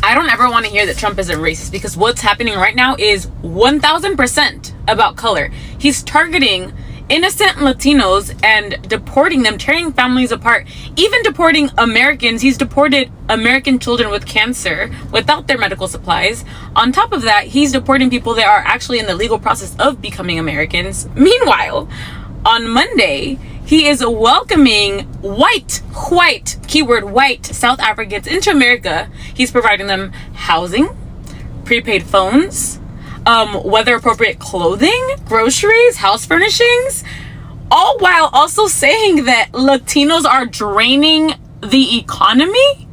I don't ever want to hear that Trump isn't racist, because what's happening right now is 1000% about color. He's targeting innocent Latinos and deporting them, tearing families apart, even deporting Americans. He's deported American children with cancer without their medical supplies. On top of that, he's deporting people that are actually in the legal process of becoming Americans. Meanwhile, on Monday, he is welcoming white, keyword white, South Africans into America. He's providing them housing, prepaid phones, weather appropriate clothing, groceries, house furnishings, all while also saying that Latinos are draining the economy.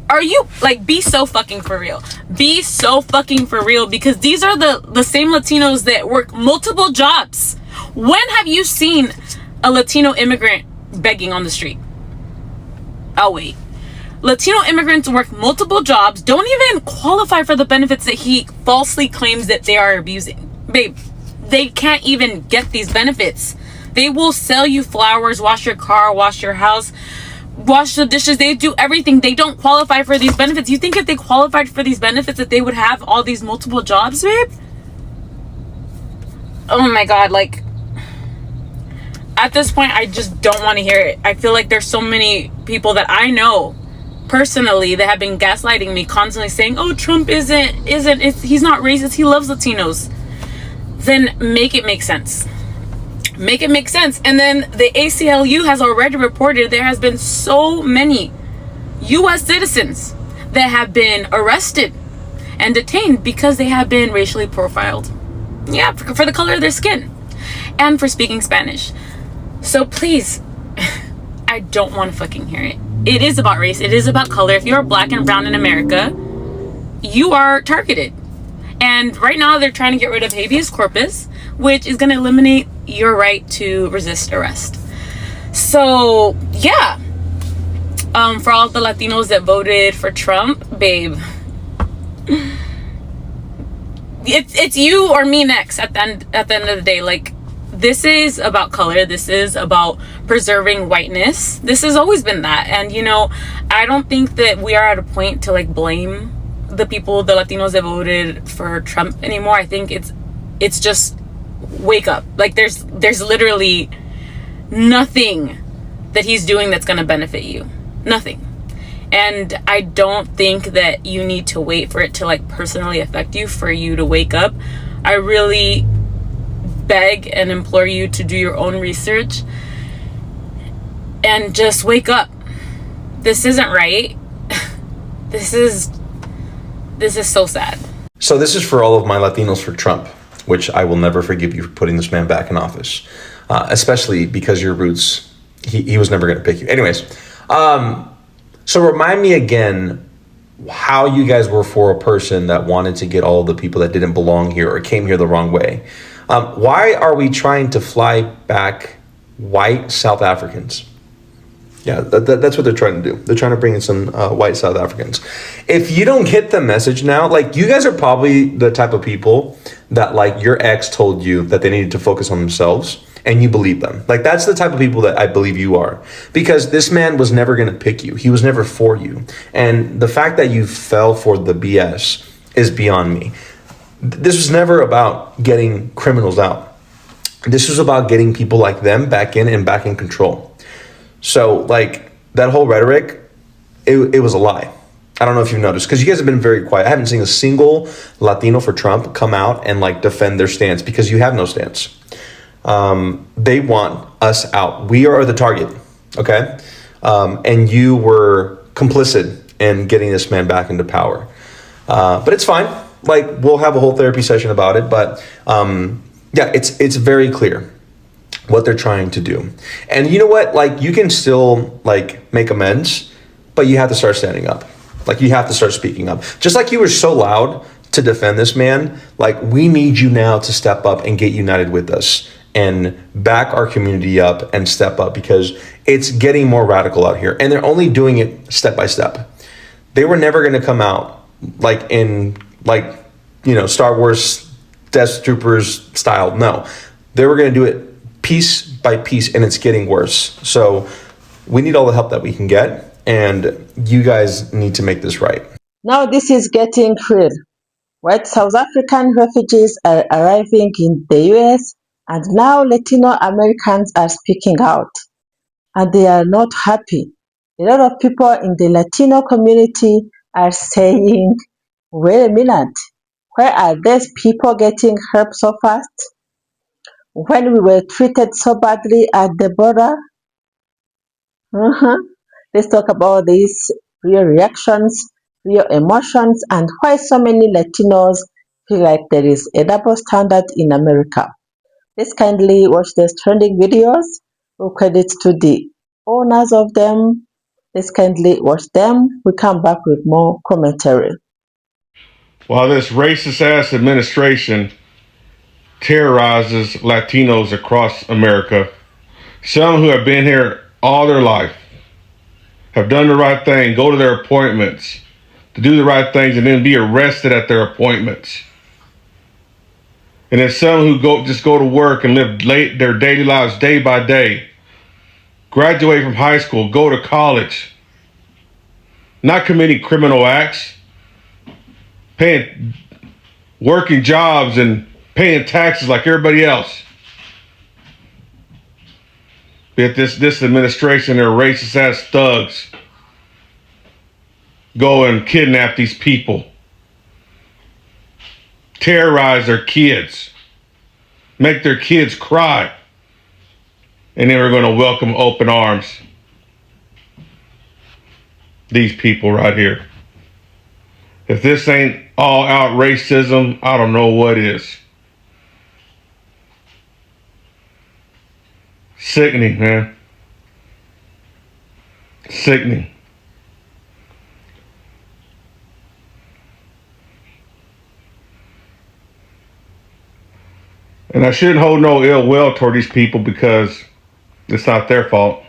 Are you, like, be so fucking for real. Be so fucking for real, because these are the same Latinos that work multiple jobs. When have you seen a Latino immigrant begging on the street? Oh, wait. Latino immigrants work multiple jobs, don't even qualify for the benefits that he falsely claims that they are abusing. Babe, they can't even get these benefits. They will sell you flowers, wash your car, wash your house, wash the dishes. They do everything. They don't qualify for these benefits. You think if they qualified for these benefits that they would have all these multiple jobs, babe? Oh my God, like, at this point, I just don't want to hear it. I feel like there's so many people that I know personally that have been gaslighting me, constantly saying, oh, Trump he's not racist, he loves Latinos. Then make it make sense. Make it make sense. And then the ACLU has already reported there has been so many US citizens that have been arrested and detained because they have been racially profiled. Yeah, for the color of their skin and for speaking Spanish. So please, I don't want to fucking hear it. It is about race. It is about color. If you're black and brown in America, you are targeted. And right now they're trying to get rid of habeas corpus, which is going to eliminate your right to resist arrest. So yeah, for all the Latinos that voted for Trump, babe, it's you or me next at the end of the day. Like, this is about color. This is about preserving whiteness. This has always been that. And, you know, I don't think that we are at a point to, like, blame the people, the Latinos that voted for Trump anymore. I think it's just wake up. Like, there's literally nothing that he's doing that's going to benefit you. Nothing. And I don't think that you need to wait for it to, like, personally affect you for you to wake up. I really beg and implore you to do your own research and just wake up. This isn't right. This is so sad. So this is for all of my Latinos for Trump, which I will never forgive you for putting this man back in office, especially because your roots, he was never going to pick you. Anyways, so remind me again how you guys were for a person that wanted to get all the people that didn't belong here or came here the wrong way. Why are we trying to fly back white South Africans? Yeah, that's what they're trying to do. They're trying to bring in some white South Africans. If you don't get the message now, like, you guys are probably the type of people that, like, your ex told you that they needed to focus on themselves and you believe them. Like, that's the type of people that I believe you are, because this man was never going to pick you. He was never for you. And the fact that you fell for the BS is beyond me. This was never about getting criminals out. This was about getting people like them back in and back in control. So, like, that whole rhetoric, it was a lie. I don't know if you've noticed, because you guys have been very quiet. I haven't seen a single Latino for Trump come out and, like, defend their stance, because you have no stance. They want us out. We are the target, okay? And you were complicit in getting this man back into power. But it's fine. Like, we'll have a whole therapy session about it. But yeah, it's very clear what they're trying to do. And you know what? Like, you can still, like, make amends, but you have to start standing up. Like, you have to start speaking up. Just like you were so loud to defend this man, like, we need you now to step up and get united with us and back our community up and step up, because it's getting more radical out here. And they're only doing it step by step. They were never going to come out like in, like, you know, Star Wars Death Troopers style. No, they were going to do it piece by piece, and it's getting worse. So we need all the help that we can get, and you guys need to make this right. Now this is getting real. White South African refugees are arriving in the US, and now Latino Americans are speaking out, and they are not happy. A lot of people in the Latino community are saying, wait a minute, why are these people getting help so fast? When we were treated so badly at the border? Mhm. Let's talk about these real reactions, real emotions, and why so many Latinos feel like there is a double standard in America. Please kindly watch these trending videos. All credit to the owners of them. Please kindly watch them. We come back with more commentary. While this racist ass administration terrorizes Latinos across America, some who have been here all their life have done the right thing, go to their appointments, to do the right things, and then be arrested at their appointments. And then some who just go to work and live their daily lives day by day, graduate from high school, go to college, not committing criminal acts, working jobs and paying taxes like everybody else. Yet this administration, their racist ass thugs, go and kidnap these people, terrorize their kids, make their kids cry, and then we're going to welcome open arms these people right here. If this ain't all out racism, I don't know what is. Sickening, man. Sickening. And I shouldn't hold no ill will toward these people because it's not their fault.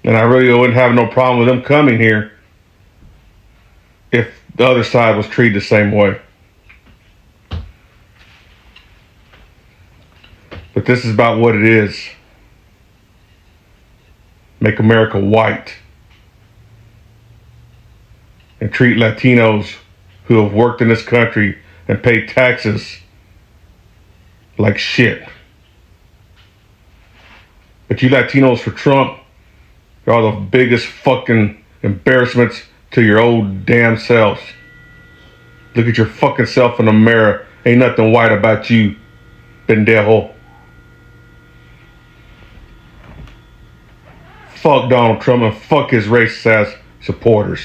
And I really wouldn't have no problem with them coming here if the other side was treated the same way. But this is about what it is. Make America white. And treat Latinos who have worked in this country and paid taxes like shit. But you Latinos for Trump, you're all the biggest fucking embarrassments to your old damn selves. Look at your fucking self in the mirror. Ain't nothing white about you, pendejo. Fuck Donald Trump and fuck his racist ass supporters.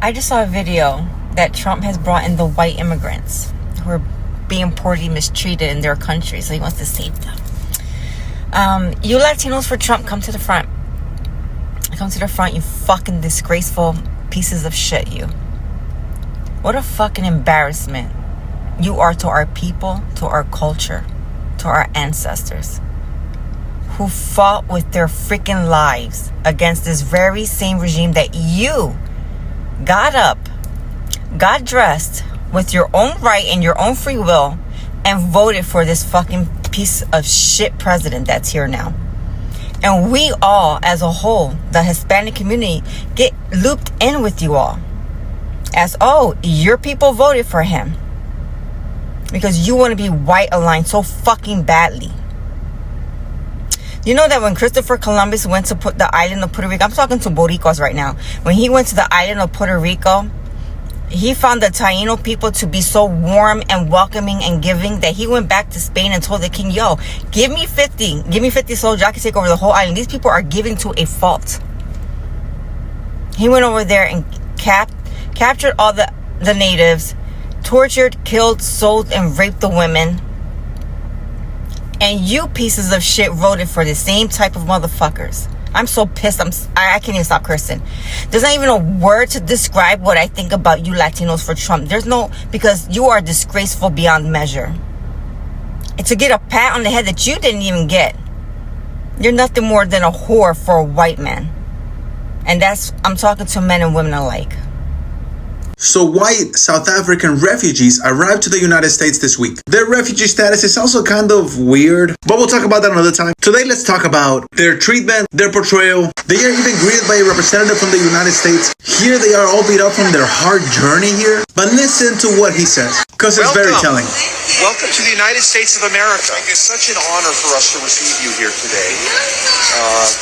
I just saw a video that Trump has brought in the white immigrants who are being poorly mistreated in their country, so he wants to save them. You Latinos for Trump, come to the front. Come to the front, you fucking disgraceful pieces of shit, you. What a fucking embarrassment you are to our people, to our culture, to our ancestors, who fought with their freaking lives against this very same regime that you got up, got dressed with your own right and your own free will and voted for this fucking piece of shit president that's here now. And we all, as a whole, the Hispanic community, get looped in with you all. As, oh, your people voted for him. Because you want to be white aligned so fucking badly. You know that when Christopher Columbus went to put the island of Puerto Rico, I'm talking to Boricuas right now. When he went to the island of Puerto Rico, he found the Taino people to be so warm and welcoming and giving that he went back to Spain and told the king, yo, give me 50 soldiers, I can take over the whole island. These people are giving to a fault. He went over there and captured all the natives, tortured, killed, sold, and raped the women. And you pieces of shit voted for the same type of motherfuckers. I'm so pissed. I can't even stop cursing. There's not even a word to describe what I think about you Latinos for Trump. There's no, because you are disgraceful beyond measure. And to get a pat on the head that you didn't even get. You're nothing more than a whore for a white man. And I'm talking to men and women alike. So white South African refugees arrived to the United States this week. Their refugee status is also kind of weird, but we'll talk about that another time. Today, let's talk about their treatment, their portrayal. They are even greeted by a representative from the United States. Here they are all beat up from their hard journey here, but listen to what he says, because it's very telling. Welcome to the United States of America. It's such an honor for us to receive you here today.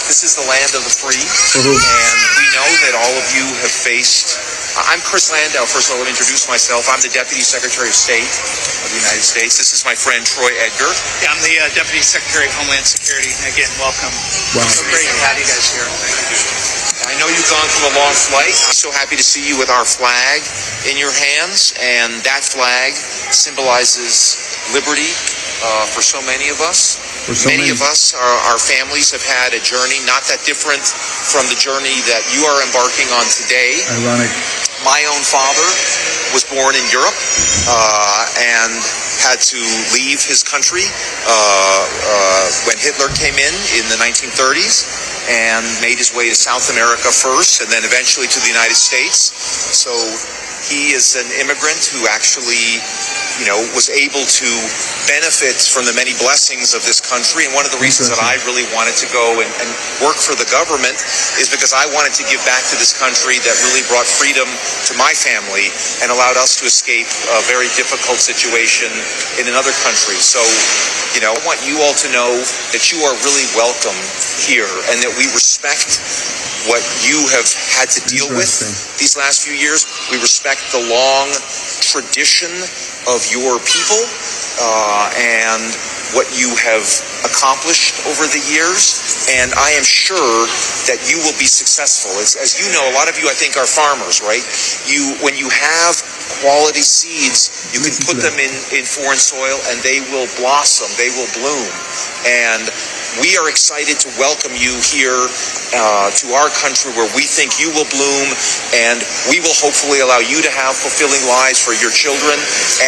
This is the land of the free, and we know that all of you have faced... I'm Chris Landau. First of all, let me introduce myself. I'm the Deputy Secretary of State of the United States. This is my friend Troy Edgar. Yeah, I'm the Deputy Secretary of Homeland Security. Again, welcome. Wow. So great to have you guys here. I know you've gone through a long flight. I'm so happy to see you with our flag in your hands, and that flag symbolizes liberty for so many of us. Many of us, our families have had a journey not that different from the journey that you are embarking on today. Ironic. My own father was born in Europe and had to leave his country when Hitler came in the 1930s and made his way to South America first and then eventually to the United States. So he is an immigrant who actually, was able to benefit from the many blessings of this country. And one of the reasons that I really wanted to go and work for the government is because I wanted to give back to this country that really brought freedom to my family and allowed us to escape a very difficult situation in another country. So, I want you all to know that you are really welcome here and that we respect what you have had to deal with these last few years. We respect the long tradition of your people and what you have accomplished over the years. And I am sure that you will be successful. As you know, a lot of you, I think, are farmers, right? When you have quality seeds, you can put them in foreign soil and they will blossom, they will bloom. And we are excited to welcome you here to our country where we think you will bloom, and we will hopefully allow you to have fulfilling lives for your children,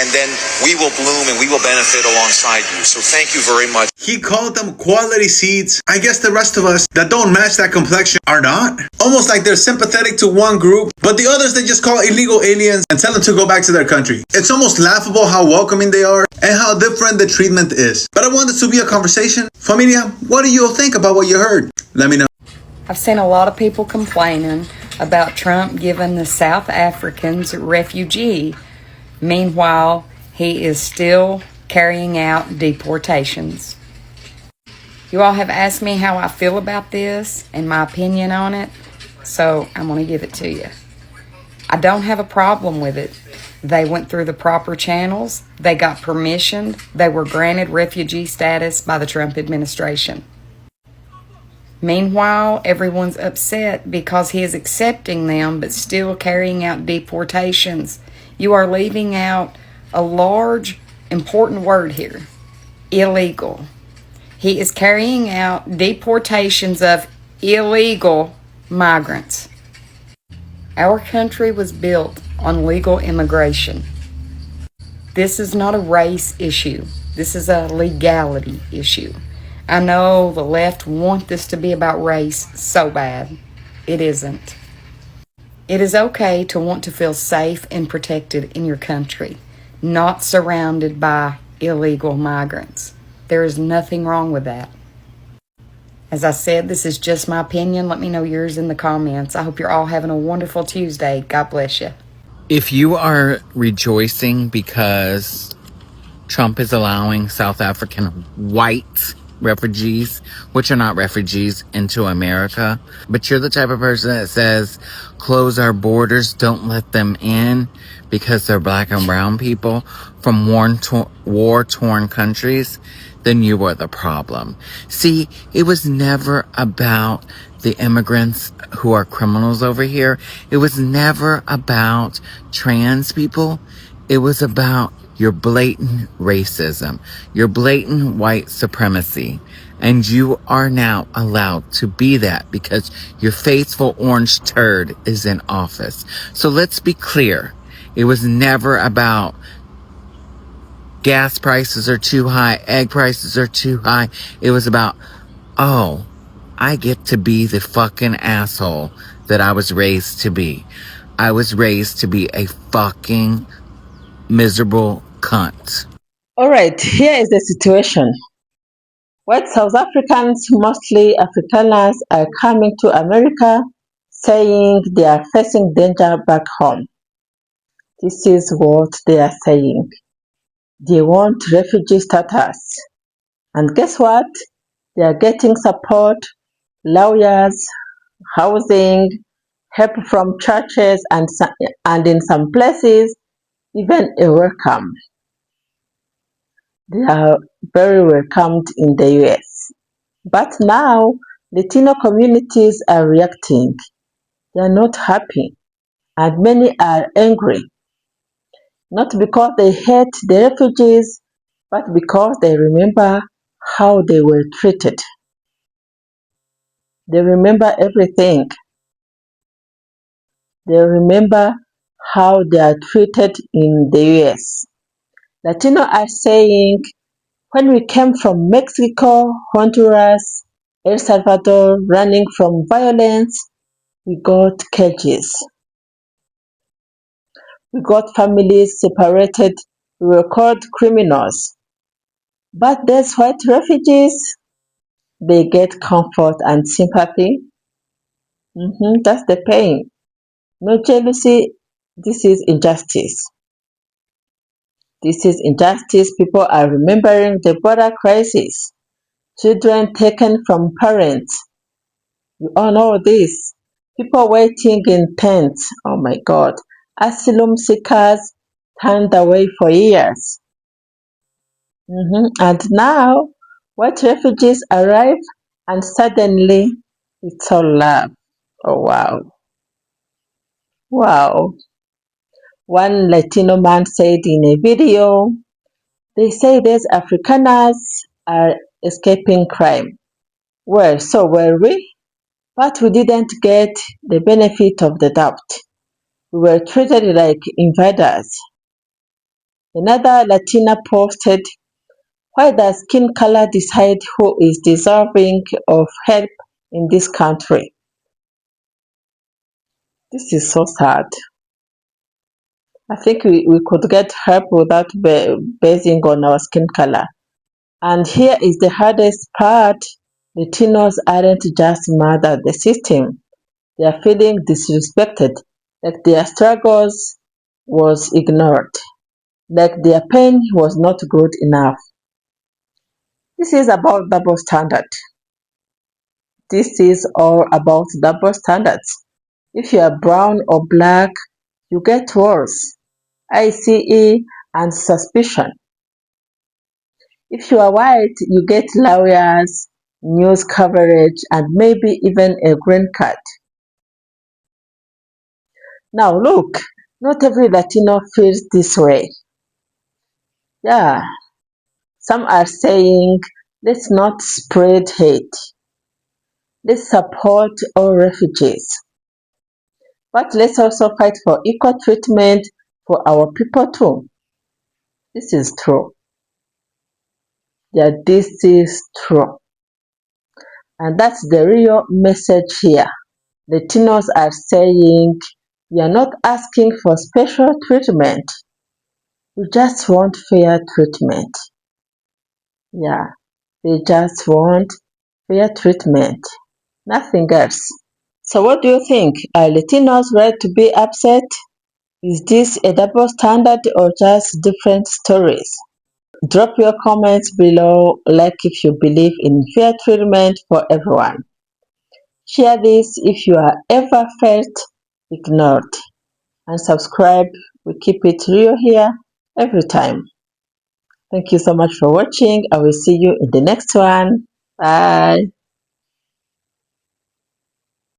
and then we will bloom and we will benefit alongside you. So thank you very much. He called them quality seeds. I guess the rest of us that don't match that complexion are not. Almost like they're sympathetic to one group, but the others they just call illegal aliens and tell them to go back to their country. It's almost laughable how welcoming they are and how different the treatment is. But I want this to be a conversation. Familia, what do you all think about what you heard? Let me know. I've seen a lot of people complaining about Trump giving the South Africans refugee. Meanwhile, he is still carrying out deportations. You all have asked me how I feel about this and my opinion on it, so I'm going to give it to you. I don't have a problem with it. They went through the proper channels. They got permission. They were granted refugee status by the Trump administration. Meanwhile, everyone's upset because he is accepting them but still carrying out deportations. You are leaving out a large, important word here: illegal. He is carrying out deportations of illegal migrants. Our country was built on legal immigration. This is not a race issue. This is a legality issue. I know the left want this to be about race so bad. It isn't. It is okay to want to feel safe and protected in your country, not surrounded by illegal migrants. There is nothing wrong with that. As I said, this is just my opinion. Let me know yours in the comments. I hope you're all having a wonderful Tuesday. God bless you. If you are rejoicing because Trump is allowing South African white refugees, which are not refugees, into America, but you're the type of person that says, close our borders, don't let them in because they're black and brown people from war-torn countries, then you are the problem. See, it was never about the immigrants who are criminals over here. It was never about trans people. It was about your blatant racism, your blatant white supremacy. And you are now allowed to be that because your faithful orange turd is in office. So let's be clear. It was never about gas prices are too high, egg prices are too high. It was about, oh, I get to be the fucking asshole that I was raised to be. I was raised to be a fucking miserable cunt. All right, here is the situation. White South Africans, mostly Afrikaners, are coming to America saying they are facing danger back home. This is what they are saying. They want refugee status. And guess what? They are getting support, lawyers, housing, help from churches, and in some places, even a welcome. They are very welcomed in the US. But now, Latino communities are reacting. They are not happy, and many are angry, not because they hate the refugees, but because they remember how they were treated. They remember everything. They remember how they are treated in the US. Latino are saying, when we came from Mexico, Honduras, El Salvador, running from violence, we got cages. We got families separated. We were called criminals. But these white refugees, they get comfort and sympathy. That's the pain. No jealousy. This is injustice. This is injustice. People are remembering the border crisis. Children taken from parents. You all know this. People waiting in tents. Oh my God. Asylum seekers turned away for years. And now, white refugees arrive and suddenly it's all love. Oh wow. Wow. One Latino man said in a video, they say these Afrikaners are escaping crime. Well, so were we? But we didn't get the benefit of the doubt. We were treated like invaders. Another Latina posted, why does skin color decide who is deserving of help in this country? This is so sad. I think we could get help without basing on our skin color. And here is the hardest part. Latinos aren't just mad at the system. They are feeling disrespected, like their struggles was ignored, like their pain was not good enough. This is about double standard. This is all about double standards. If you are brown or black, you get worse, ICE and suspicion. If you are white, you get lawyers, news coverage, and maybe even a green card. Now look, not every Latino feels this way. Yeah, some are saying, let's not spread hate. Let's support all refugees. But let's also fight for equal treatment for our people too. This is true. Yeah, this is true. And that's the real message here. Latinos are saying, we are not asking for special treatment. We just want fair treatment. Yeah, they just want fair treatment. Nothing else. So what do you think? Are Latinos right to be upset? Is this a double standard or just different stories? Drop your comments below, like if you believe in fair treatment for everyone. Share this if you are ever felt ignored. And subscribe. We keep it real here every time. Thank you so much for watching. I will see you in the next one. Bye.